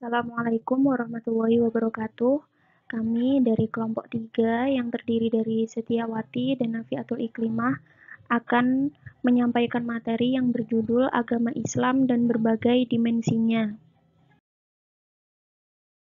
Assalamualaikum warahmatullahi wabarakatuh. Kami dari kelompok 3 yang terdiri dari Setiawati dan Nafiatul Iklimah akan menyampaikan materi yang berjudul Agama Islam dan Berbagai Dimensinya.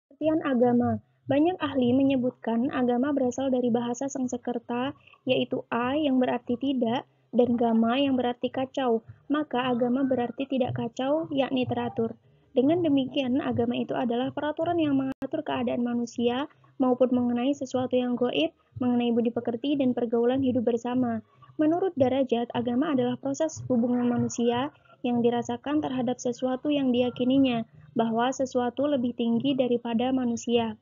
Pengertian agama. Banyak ahli menyebutkan agama berasal dari bahasa Sanskerta, yaitu a yang berarti tidak, dan gama yang berarti kacau. Maka agama berarti tidak kacau, yakni teratur. Dengan demikian, agama itu adalah peraturan yang mengatur keadaan manusia maupun mengenai sesuatu yang gaib, mengenai budi pekerti dan pergaulan hidup bersama. Menurut Darajat, agama adalah proses hubungan manusia yang dirasakan terhadap sesuatu yang diyakininya, bahwa sesuatu lebih tinggi daripada manusia.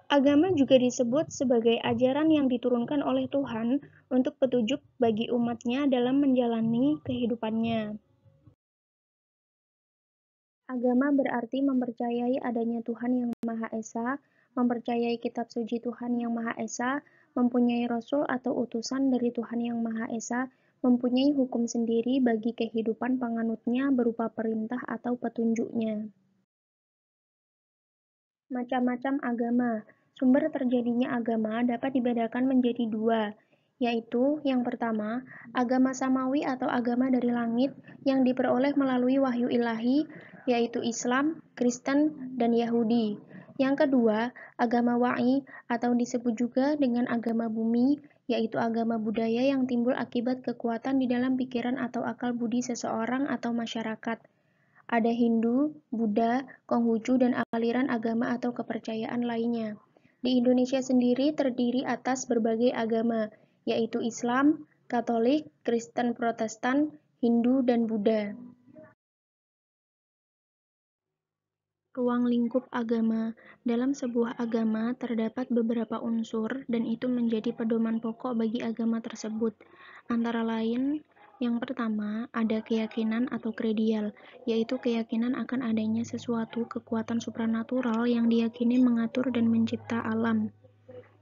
Agama juga disebut sebagai ajaran yang diturunkan oleh Tuhan untuk petunjuk bagi umatnya dalam menjalani kehidupannya. Agama berarti mempercayai adanya Tuhan yang Maha Esa, mempercayai kitab suci Tuhan yang Maha Esa, mempunyai rasul atau utusan dari Tuhan yang Maha Esa, mempunyai hukum sendiri bagi kehidupan penganutnya berupa perintah atau petunjuknya. Macam-macam agama. Sumber terjadinya agama dapat dibedakan menjadi dua, yaitu yang pertama, agama samawi atau agama dari langit yang diperoleh melalui wahyu ilahi, yaitu Islam, Kristen, dan Yahudi. Yang kedua, agama wa'i atau disebut juga dengan agama bumi, yaitu agama budaya yang timbul akibat kekuatan di dalam pikiran atau akal budi seseorang atau masyarakat. Ada Hindu, Buddha, Konghucu, dan aliran agama atau kepercayaan lainnya. Di Indonesia sendiri terdiri atas berbagai agama, yaitu Islam, Katolik, Kristen Protestan, Hindu, dan Buddha. Ruang lingkup agama. Dalam sebuah agama terdapat beberapa unsur dan itu menjadi pedoman pokok bagi agama tersebut. Antara lain, yang pertama, ada keyakinan atau kredial, yaitu keyakinan akan adanya sesuatu kekuatan supranatural yang diyakini mengatur dan mencipta alam.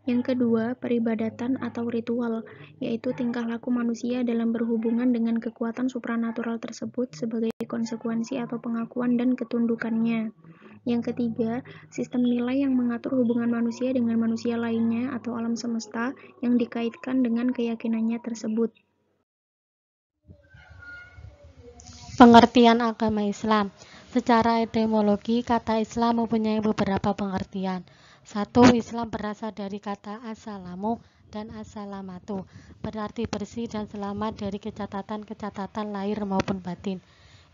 Yang kedua, peribadatan atau ritual, yaitu tingkah laku manusia dalam berhubungan dengan kekuatan supranatural tersebut sebagai konsekuensi atau pengakuan dan ketundukannya. Yang ketiga, sistem nilai yang mengatur hubungan manusia dengan manusia lainnya atau alam semesta yang dikaitkan dengan keyakinannya tersebut. Pengertian agama Islam. Secara etimologi, kata Islam mempunyai beberapa pengertian. 1. Islam berasal dari kata assalamu dan assalamatu, berarti bersih dan selamat dari kecacatan-kecacatan lahir maupun batin.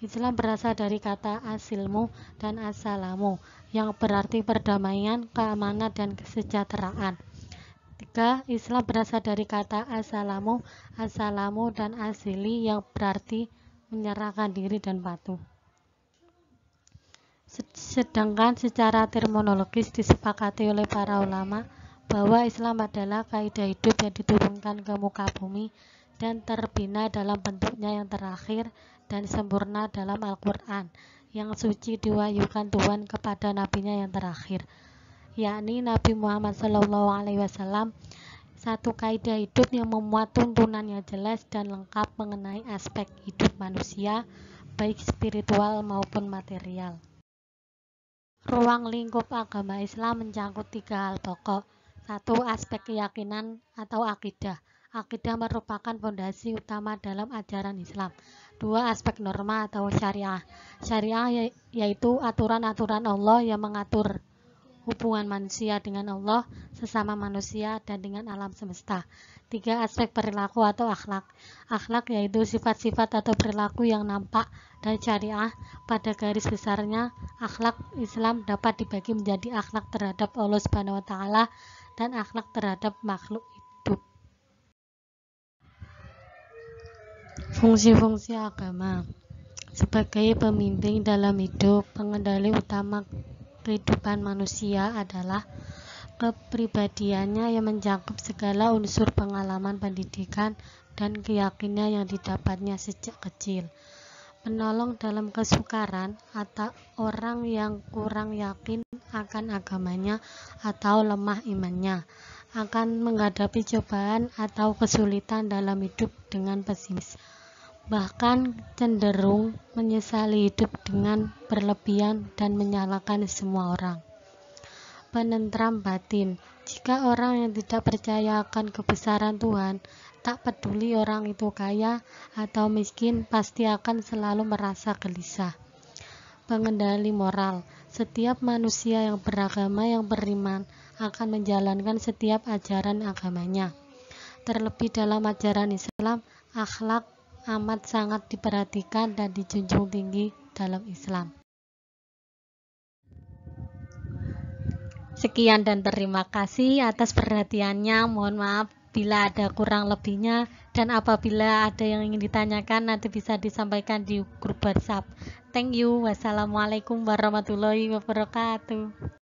Islam berasal dari kata asilmu dan assalamu, yang berarti perdamaian, keamanan, dan kesejahteraan. 3. Islam berasal dari kata assalamu dan asili, yang berarti menyerahkan diri dan patuh. Sedangkan secara terminologis disepakati oleh para ulama bahwa Islam adalah kaidah hidup yang diturunkan ke muka bumi dan terbina dalam bentuknya yang terakhir dan sempurna dalam Al-Quran yang suci diwahyukan Tuhan kepada nabinya yang terakhir, yakni Nabi Muhammad SAW. Satu kaidah hidup yang memuat tuntunan yang jelas dan lengkap mengenai aspek hidup manusia, baik spiritual maupun material. Ruang lingkup agama Islam mencangkup 3 hal pokok. 1. Aspek keyakinan atau akidah. Akidah merupakan fondasi utama dalam ajaran Islam. 2. Aspek norma atau syariah. Syariah yaitu aturan-aturan Allah yang mengatur hubungan manusia dengan Allah, sesama manusia, dan dengan alam semesta. 3. Aspek perilaku atau akhlak. Akhlak yaitu sifat-sifat atau perilaku yang nampak, dan syariah pada garis besarnya akhlak Islam dapat dibagi menjadi akhlak terhadap Allah Subhanahu wa Ta'ala dan akhlak terhadap makhluk hidup. Fungsi-fungsi agama. Sebagai pembimbing dalam hidup, pengendali utama kehidupan manusia adalah kepribadiannya yang mencakup segala unsur pengalaman, pendidikan, dan keyakinan yang didapatnya sejak kecil. Menolong dalam kesukaran atau orang yang kurang yakin akan agamanya atau lemah imannya, akan menghadapi cobaan atau kesulitan dalam hidup dengan pesimis. bahkan cenderung menyesali hidup dengan berlebihan dan menyalahkan semua orang. Penentram batin. Jika orang yang tidak percaya akan kebesaran Tuhan, tak peduli orang itu kaya atau miskin, pasti akan selalu merasa gelisah. Pengendali moral. Setiap manusia yang beragama, yang beriman, akan menjalankan setiap ajaran agamanya. Terlebih dalam ajaran Islam, akhlak amat sangat diperhatikan dan dijunjung tinggi dalam Islam. Sekian dan terima kasih atas perhatiannya. Mohon maaf bila ada kurang lebihnya, dan apabila ada yang ingin ditanyakan nanti bisa disampaikan di grup WhatsApp. Thank you. Wassalamualaikum warahmatullahi wabarakatuh.